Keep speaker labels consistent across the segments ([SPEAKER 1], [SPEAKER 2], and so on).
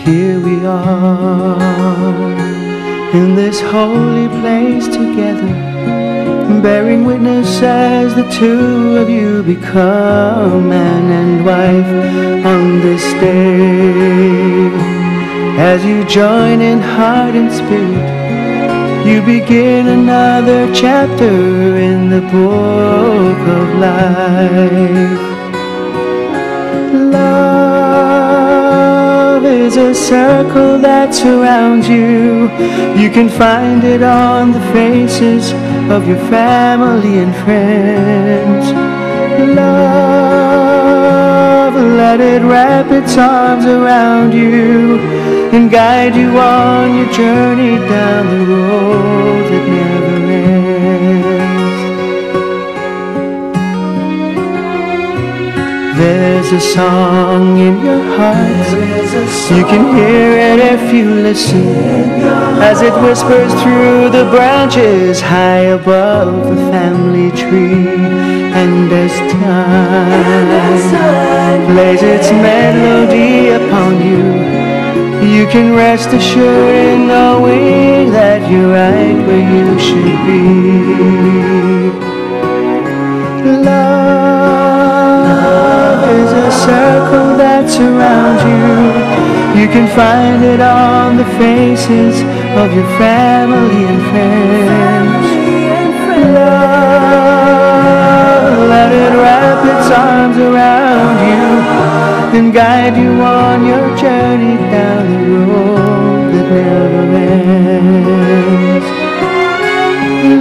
[SPEAKER 1] here we are in this holy place together, bearing witness as the two of you become man and wife on this day. As you join in heart and spirit, you begin another chapter in the book of life. Love is a circle that surrounds you. You can find it on the faces of your family and friends. Love, let it wrap its arms around you and guide you on your journey down the road that never ends. There's a song in your heart, you can hear it if you listen, as it whispers through the branches high above the family tree. And as time plays its melody upon you, you can rest assured in knowing that you're right where you should be. Love is a circle that surrounds you. You can find it on the faces of your family and friends. Love, let it wrap its arms around you and guide you on your journey down the road that never ends.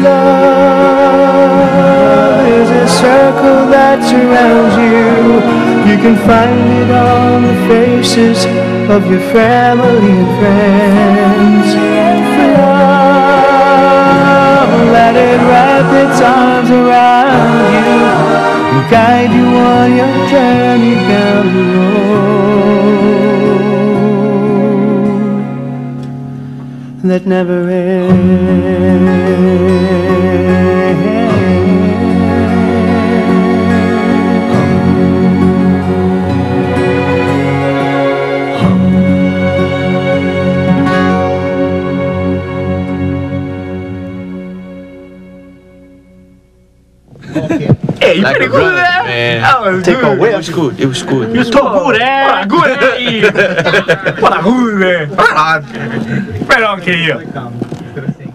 [SPEAKER 1] Love is a circle that surrounds you. You can find it on the faces of your family and friends. Love, let it wrap its arms around you and guide you on your journey down the road that never ends.
[SPEAKER 2] Hey, you pretty good there, man. That was
[SPEAKER 3] Take
[SPEAKER 2] good.
[SPEAKER 3] away. It was good. It was good.
[SPEAKER 2] You talk good, eh? Good, eh? What a good, man. Right on, KU.